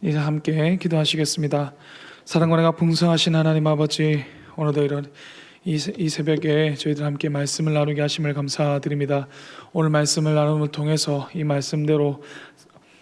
이제 함께 기도하시겠습니다. 사랑과 은혜가 풍성하신 하나님 아버지, 오늘도 이런 이 새벽에 저희들 함께 말씀을 나누게 하심을 감사드립니다. 오늘 말씀을 나눔을 통해서 이 말씀대로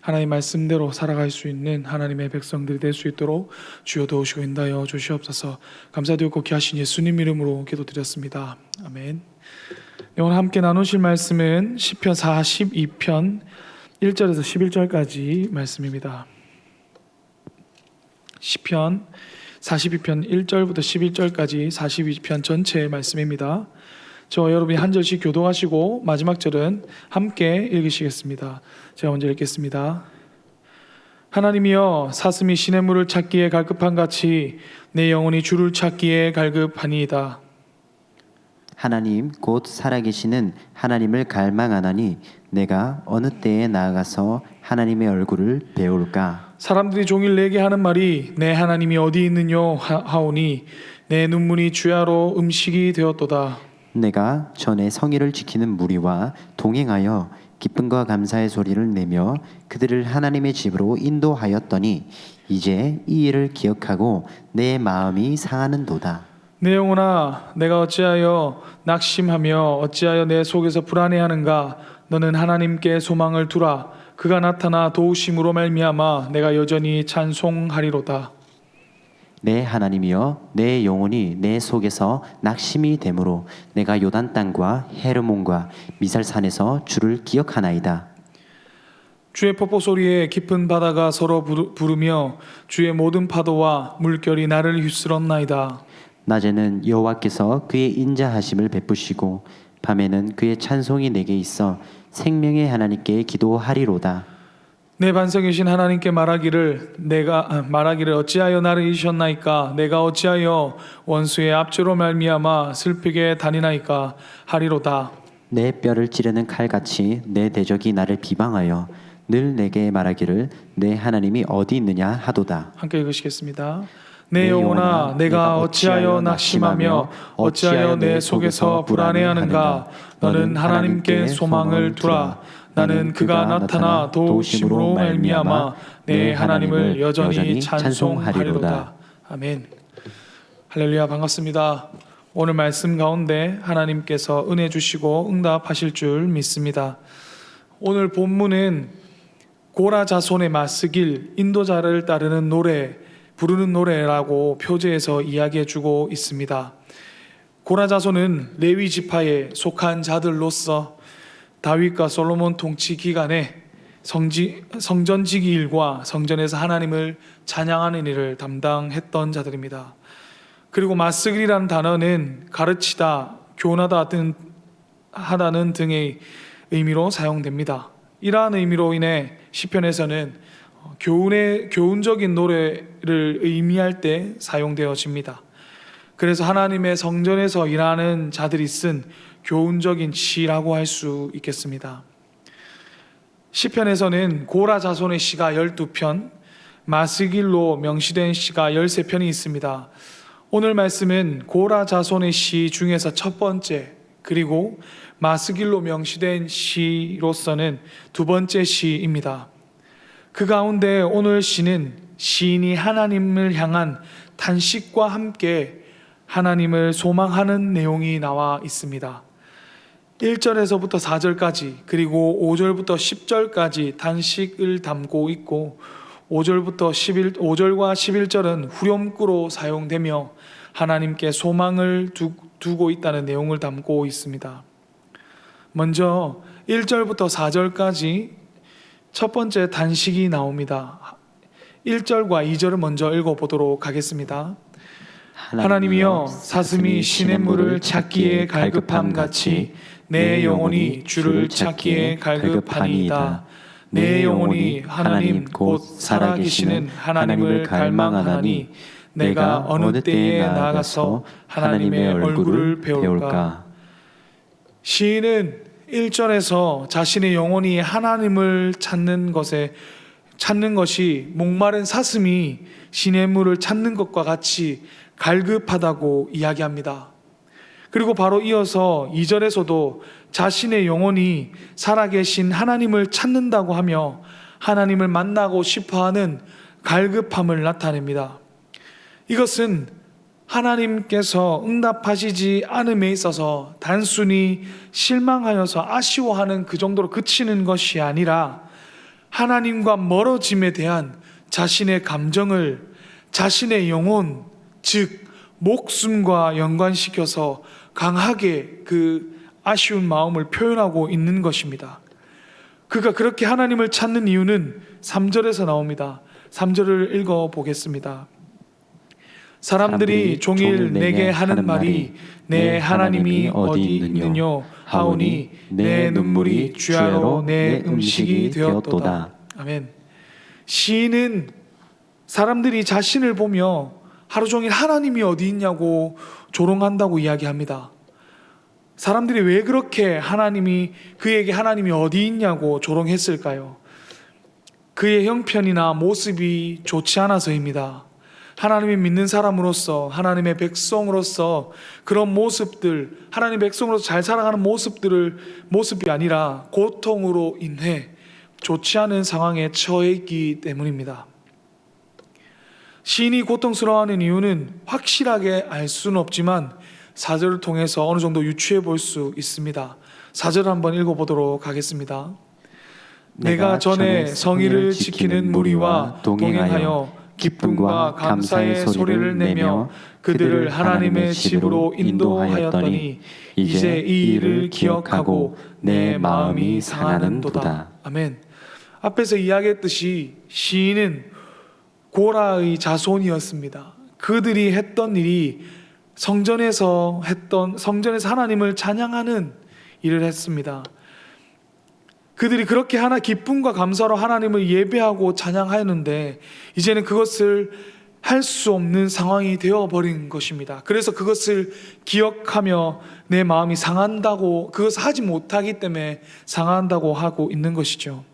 하나님 말씀대로 살아갈 수 있는 하나님의 백성들이 될 수 있도록 주여 도우시고 인도하여 주시옵소서. 감사드리고 귀하신 예수님 이름으로 기도드렸습니다. 아멘. 오늘 함께 나누실 말씀은 시편 42편 1절에서 11절까지 말씀입니다. 시편 42편 1절부터 11절까지 42편 전체의 말씀입니다. 저와 여러분이 한 절씩 교독하시고 마지막 절은 함께 읽으시겠습니다. 제가 먼저 읽겠습니다. 하나님이여, 사슴이 시냇물을 찾기에 갈급한 같이 내 영혼이 주를 찾기에 갈급하니이다. 하나님 곧 살아계시는 하나님을 갈망하나니 내가 어느 때에 나아가서 하나님의 얼굴을 배울까? 사람들이 종일 내게 하는 말이 내 하나님이 어디 있느뇨 하오니 내 눈물이 주야로 음식이 되었도다. 내가 전에 성의를 지키는 무리와 동행하여 기쁨과 감사의 소리를 내며 그들을 하나님의 집으로 인도하였더니 이제 이 일을 기억하고 내 마음이 상하는도다. 내 영혼아, 내가 어찌하여 낙심하며 어찌하여 내 속에서 불안해하는가? 너는 하나님께 소망을 두라. 그가 나타나 도우심으로 말미암아 내가 여전히 찬송하리로다. 내 하나님이여, 내 영혼이 내 속에서 낙심이 되므로 내가 요단 땅과 헤르몬과 미살산에서 주를 기억하나이다. 주의 폭포 소리에 깊은 바다가 서로 부르며 주의 모든 파도와 물결이 나를 휩쓸었나이다. 낮에는 여호와께서 그의 인자하심을 베푸시고 밤에는 그의 찬송이 내게 있어 생명의 하나님께 기도하리로다. 내 반석이신 하나님께 말하기를 어찌하여 나를 잊으셨나이까? 내가 어찌하여 원수의 압제로 말미암아 슬프게 다니나이까? 하리로다. 내 뼈를 찌르는 칼같이 내 대적이 나를 비방하여 늘 내게 말하기를 내 하나님이 어디 있느냐 하도다. 함께 읽으시겠습니다. 내 영혼아, 내가 어찌하여 낙심하며 어찌하여 내 속에서 불안해하는가? 너는 하나님께 소망을 두라. 나는 그가 나타나 도우심으로 말미암아 내 하나님을 여전히 찬송하리로다. 아멘. 할렐루야, 반갑습니다. 오늘 말씀 가운데 하나님께서 은혜 주시고 응답하실 줄 믿습니다. 오늘 본문은 고라 자손의 맞쓰길, 인도자를 따르는 노래, 부르는 노래라고 표제해서 이야기해주고 있습니다. 고라 자손은 레위 지파에 속한 자들로서 다윗과 솔로몬 통치 기간에 성전지기 일과 성전에서 하나님을 찬양하는 일을 담당했던 자들입니다. 그리고 맞쓰기라는 단어는 가르치다, 교훈하다는 등의 의미로 사용됩니다. 이러한 의미로 인해 시편에서는 교훈적인 노래를 의미할 때 사용되어집니다. 그래서 하나님의 성전에서 일하는 자들이 쓴 교훈적인 시라고 할 수 있겠습니다. 시편에서는 고라 자손의 시가 12편, 마스길로 명시된 시가 13편이 있습니다. 오늘 말씀은 고라 자손의 시 중에서 첫 번째, 그리고 마스길로 명시된 시로서는 두 번째 시입니다. 그 가운데 오늘 시는 시인이 하나님을 향한 탄식과 함께 하나님을 소망하는 내용이 나와 있습니다. 1절에서부터 4절까지 그리고 5절부터 10절까지 단식을 담고 있고 5절과 11절은 후렴구로 사용되며 하나님께 소망을 두고 있다는 내용을 담고 있습니다. 먼저 1절부터 4절까지 첫 번째 단식이 나옵니다. 1절과 2절을 먼저 읽어보도록 하겠습니다. 하나님이여, 사슴이 시냇물을 찾기에 갈급함같이 내 영혼이 주를 찾기에 갈급하니이다. 내 영혼이 하나님 곧 살아계시는 하나님을 갈망하나니 내가 어느 때에 나아가서 하나님의 얼굴을 배울까? 시인은 1절에서 자신의 영혼이 하나님을 찾는 것이 목마른 사슴이 시냇물을 찾는 것과 같이 갈급하다고 이야기합니다. 그리고 바로 이어서 2절에서도 자신의 영혼이 살아계신 하나님을 찾는다고 하며 하나님을 만나고 싶어하는 갈급함을 나타냅니다. 이것은 하나님께서 응답하시지 않음에 있어서 단순히 실망하여서 아쉬워하는 그 정도로 그치는 것이 아니라 하나님과 멀어짐에 대한 자신의 감정을 자신의 영혼, 즉 목숨과 연관시켜서 강하게 그 아쉬운 마음을 표현하고 있는 것입니다. 그가 그렇게 하나님을 찾는 이유는 3절에서 나옵니다. 3절을 읽어보겠습니다. 사람들이 종일 내게 하는 말이 내 하나님이 어디 있느뇨 하오니 내 눈물이 주야로 내 음식이 되었도다. 아멘. 시인은 사람들이 자신을 보며 하루 종일 하나님이 어디 있냐고 조롱한다고 이야기합니다. 사람들이 왜 그렇게 그에게 하나님이 어디 있냐고 조롱했을까요? 그의 형편이나 모습이 좋지 않아서입니다. 하나님을 믿는 사람으로서, 하나님의 백성으로서 그런 모습들, 하나님의 백성으로서 잘 살아가는 모습이 아니라 고통으로 인해 좋지 않은 상황에 처해 있기 때문입니다. 시인이 고통스러워하는 이유는 확실하게 알 수는 없지만 4절을 통해서 어느 정도 유추해 볼 수 있습니다. 4절을 한번 읽어보도록 하겠습니다. 내가 전에 성의를 지키는 무리와 동행하여 기쁨과 감사의 소리를 내며 그들을 하나님의 집으로 인도하였더니 이제 이 일을 기억하고 내 마음이 상하는도다. 아멘. 앞에서 이야기했듯이 시인은 고라의 자손이었습니다. 그들이 했던 일이 성전에서 하나님을 찬양하는 일을 했습니다. 그들이 그렇게 기쁨과 감사로 하나님을 예배하고 찬양하였는데 이제는 그것을 할 수 없는 상황이 되어버린 것입니다. 그래서 그것을 기억하며 내 마음이 상한다고, 그것을 하지 못하기 때문에 상한다고 하고 있는 것이죠.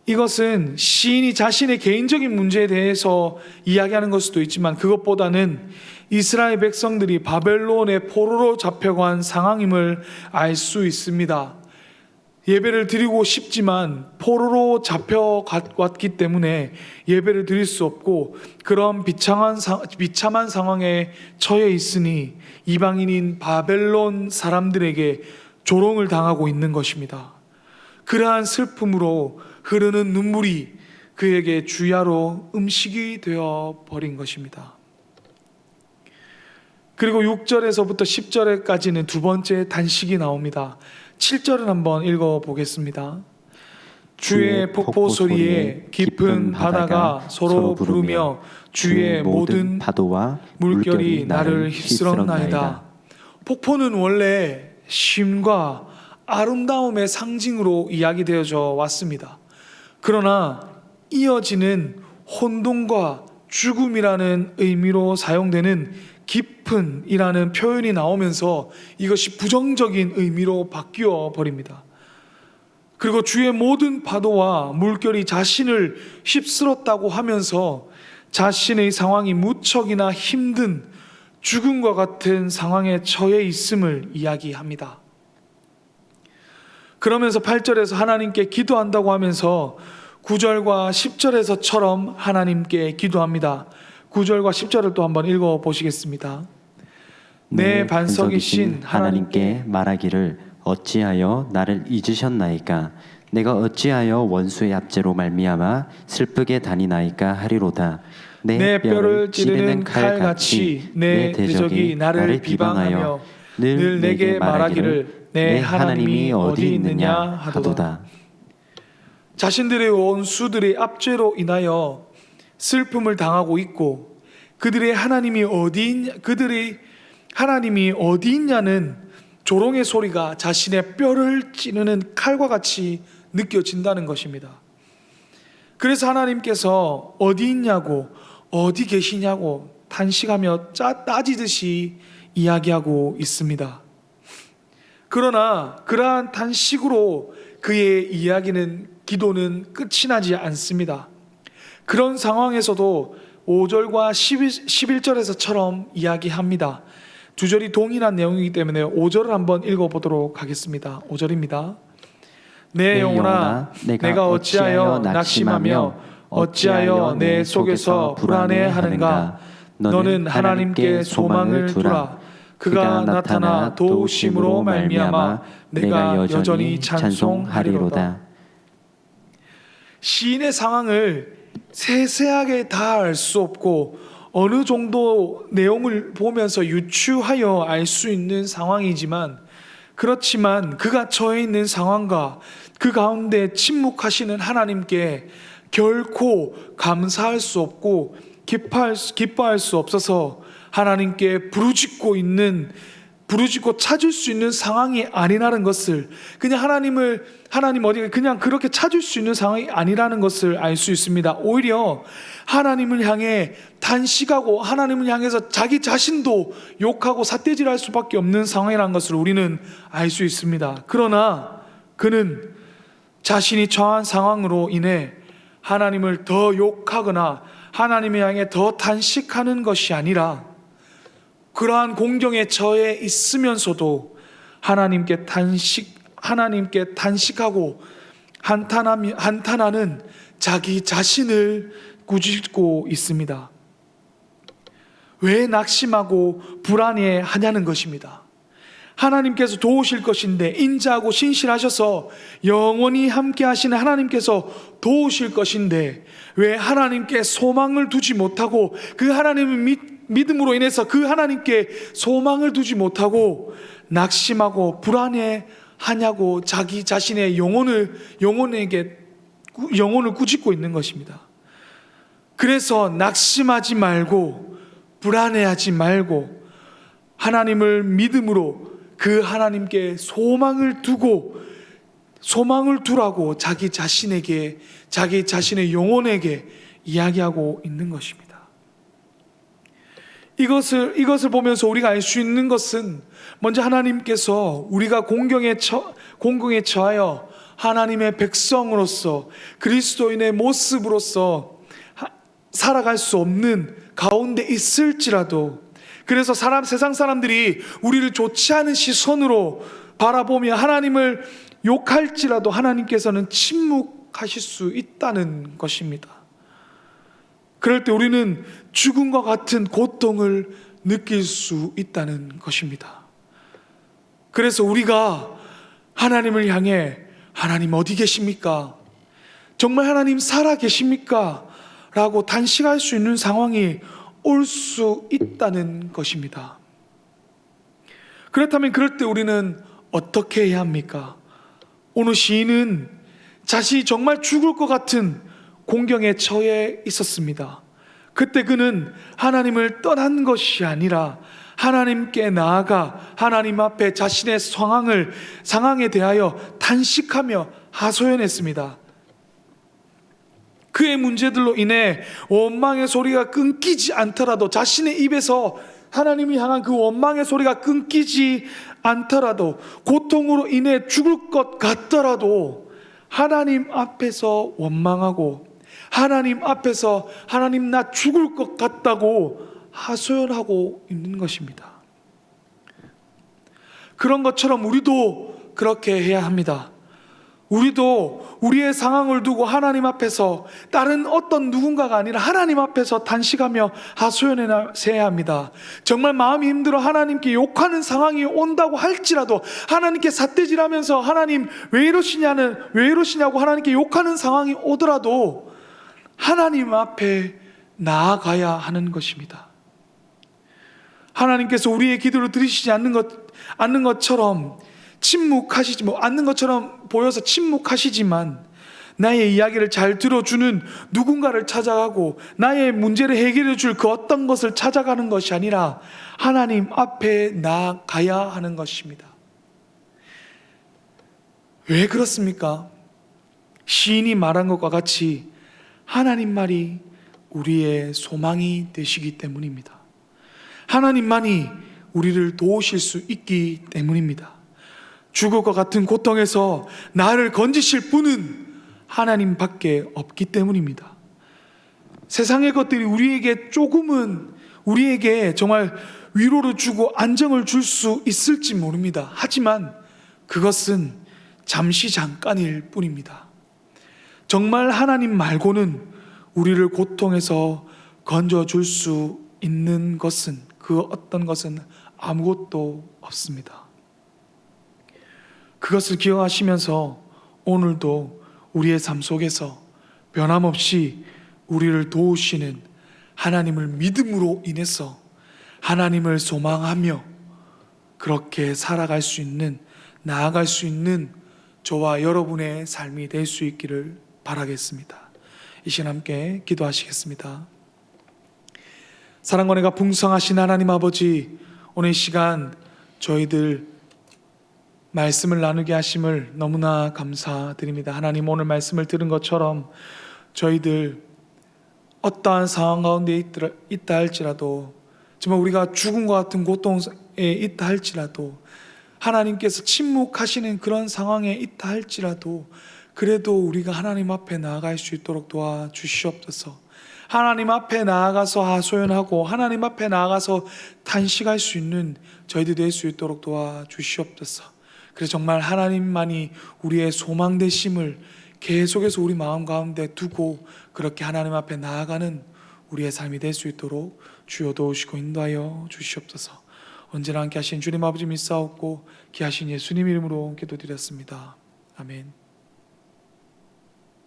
이것은 시인이 자신의 개인적인 문제에 대해서 이야기하는 걸 수도 있지만 그것보다는 이스라엘 백성들이 바벨론의 포로로 잡혀간 상황임을 알 수 있습니다. 예배를 드리고 싶지만 포로로 잡혀왔기 때문에 예배를 드릴 수 없고 그런 비참한 상황에 처해 있으니 이방인인 바벨론 사람들에게 조롱을 당하고 있는 것입니다. 그러한 슬픔으로 흐르는 눈물이 그에게 주야로 음식이 되어 버린 것입니다. 그리고 6절에서부터 10절까지는 두 번째 단식이 나옵니다. 7절을 한번 읽어보겠습니다. 주의 폭포 소리에 깊은 바다가 서로 부르며 주의 모든 파도와 물결이 나를 휩쓸었나이다. 폭포는 원래 쉼과 아름다움의 상징으로 이야기되어져 왔습니다. 그러나 이어지는 혼돈과 죽음이라는 의미로 사용되는 깊은 이라는 표현이 나오면서 이것이 부정적인 의미로 바뀌어 버립니다. 그리고 주의 모든 파도와 물결이 자신을 휩쓸었다고 하면서 자신의 상황이 무척이나 힘든 죽음과 같은 상황에 처해 있음을 이야기합니다. 그러면서 8절에서 하나님께 기도한다고 하면서 9절과 10절에서처럼 하나님께 기도합니다. 9절과 10절을 또 한번 읽어보시겠습니다. 내 반석이신 하나님께 말하기를 어찌하여 나를 잊으셨나이까? 내가 어찌하여 원수의 압제로 말미암아 슬프게 다니나이까 하리로다. 내 뼈를 찌르는 칼같이 내 대적이 나를 비방하며 늘 내게 말하기를 내 하나님이 어디 있느냐 하도다. 자신들의 원수들의 압제로 인하여 슬픔을 당하고 있고 그들이 하나님이 어디 있냐는 조롱의 소리가 자신의 뼈를 찌르는 칼과 같이 느껴진다는 것입니다. 그래서 하나님께서 어디 있냐고, 어디 계시냐고 탄식하며 따지듯이 이야기하고 있습니다. 그러나 그러한 탄식으로 그의 기도는 끝이 나지 않습니다. 그런 상황에서도 5절과 11절에서처럼 이야기합니다. 두 절이 동일한 내용이기 때문에 5절을 한번 읽어보도록 하겠습니다. 5절입니다. 내 영혼아 내가 어찌하여 낙심하며 어찌하여 내 속에서 불안해하는가? 너는 하나님께 소망을 두라. 그가 나타나 도우심으로 말미암아 내가 여전히 찬송하리로다. 시인의 상황을 세세하게 다 알 수 없고 어느 정도 내용을 보면서 유추하여 알 수 있는 상황이지만, 그렇지만 그가 처해 있는 상황과 그 가운데 침묵하시는 하나님께 결코 감사할 수 없고 기뻐할 수 없어서 하나님께 부르짖고 찾을 수 있는 상황이 아니라는 것을, 그냥 하나님 어디 그냥 그렇게 찾을 수 있는 상황이 아니라는 것을 알 수 있습니다. 오히려 하나님을 향해 단식하고 하나님을 향해서 자기 자신도 욕하고 삿대질할 수밖에 없는 상황이라는 것을 우리는 알 수 있습니다. 그러나 그는 자신이 처한 상황으로 인해 하나님을 더 욕하거나 하나님을 향해 더 단식하는 것이 아니라, 그러한 공경에 처해 있으면서도 하나님께 단식하고 한탄하는 자기 자신을 꾸짖고 있습니다. 왜 낙심하고 불안해하냐는 것입니다. 하나님께서 도우실 것인데, 인자하고 신실하셔서 영원히 함께 하시는 하나님께서 도우실 것인데 왜 하나님께 소망을 두지 못하고, 그 하나님을 믿음으로 인해서 그 하나님께 소망을 두지 못하고 낙심하고 불안해하냐고 자기 자신의 영혼을 꾸짖고 있는 것입니다. 그래서 낙심하지 말고 불안해하지 말고 하나님을 믿음으로 그 하나님께 소망을 두라고 자기 자신의 영혼에게 이야기하고 있는 것입니다. 이것을 보면서 우리가 알 수 있는 것은, 먼저 하나님께서 우리가 공경에 처하여 하나님의 백성으로서 그리스도인의 모습으로서 살아갈 수 없는 가운데 있을지라도, 그래서 세상 사람들이 우리를 좋지 않은 시선으로 바라보며 하나님을 욕할지라도 하나님께서는 침묵하실 수 있다는 것입니다. 그럴 때 우리는 죽음과 같은 고통을 느낄 수 있다는 것입니다. 그래서 우리가 하나님을 향해 하나님 어디 계십니까? 정말 하나님 살아 계십니까? 라고 단식할 수 있는 상황이 올 수 있다는 것입니다. 그렇다면 그럴 때 우리는 어떻게 해야 합니까? 오늘 시인은 자신이 정말 죽을 것 같은 공경에 처해 있었습니다. 그때 그는 하나님을 떠난 것이 아니라 하나님께 나아가 하나님 앞에 자신의 상황에 대하여 단식하며 하소연했습니다. 그의 문제들로 인해 원망의 소리가 끊기지 않더라도, 자신의 입에서 하나님을 향한 그 원망의 소리가 끊기지 않더라도, 고통으로 인해 죽을 것 같더라도 하나님 앞에서 원망하고 하나님 앞에서 하나님 나 죽을 것 같다고 하소연하고 있는 것입니다. 그런 것처럼 우리도 그렇게 해야 합니다. 우리도 우리의 상황을 두고 하나님 앞에서 다른 어떤 누군가가 아니라 하나님 앞에서 단식하며 하소연해야 합니다. 정말 마음이 힘들어 하나님께 욕하는 상황이 온다고 할지라도, 하나님께 삿대질하면서 하나님 왜 이러시냐고 하나님께 욕하는 상황이 오더라도 하나님 앞에 나아가야 하는 것입니다. 하나님께서 우리의 기도를 들으시지 않는 것처럼 않는 것처럼 보여서 침묵하시지만, 나의 이야기를 잘 들어주는 누군가를 찾아가고 나의 문제를 해결해 줄 그 어떤 것을 찾아가는 것이 아니라 하나님 앞에 나아가야 하는 것입니다. 왜 그렇습니까? 시인이 말한 것과 같이 하나님 말이 우리의 소망이 되시기 때문입니다. 하나님만이 우리를 도우실 수 있기 때문입니다. 죽을 것 같은 고통에서 나를 건지실 분은 하나님밖에 없기 때문입니다. 세상의 것들이 우리에게 정말 위로를 주고 안정을 줄 수 있을지 모릅니다. 하지만 그것은 잠시 잠깐일 뿐입니다. 정말 하나님 말고는 우리를 고통에서 건져줄 수 있는 것은, 그 어떤 것은 아무것도 없습니다. 그것을 기억하시면서 오늘도 우리의 삶 속에서 변함없이 우리를 도우시는 하나님을 믿음으로 인해서 하나님을 소망하며 그렇게 살아갈 수 있는, 나아갈 수 있는 저와 여러분의 삶이 될 수 있기를 바라겠습니다. 이 시간 함께 기도하시겠습니다. 사랑과 은혜가 풍성하신 하나님 아버지, 오늘 이 시간 저희들 말씀을 나누게 하심을 너무나 감사드립니다. 하나님, 오늘 말씀을 들은 것처럼 저희들 어떠한 상황 가운데 있다 할지라도, 정말 우리가 죽음과 같은 고통에 있다 할지라도, 하나님께서 침묵하시는 그런 상황에 있다 할지라도 그래도 우리가 하나님 앞에 나아갈 수 있도록 도와주시옵소서. 하나님 앞에 나아가서 하소연하고 하나님 앞에 나아가서 탄식할 수 있는 저희들이 될 수 있도록 도와주시옵소서. 그래서 정말 하나님만이 우리의 소망 되심을 계속해서 우리 마음 가운데 두고 그렇게 하나님 앞에 나아가는 우리의 삶이 될 수 있도록 주여 도우시고 인도하여 주시옵소서. 언제나 함께 하신 주님 아버지 믿사옵고 귀하신 예수님 이름으로 기도드렸습니다. 아멘.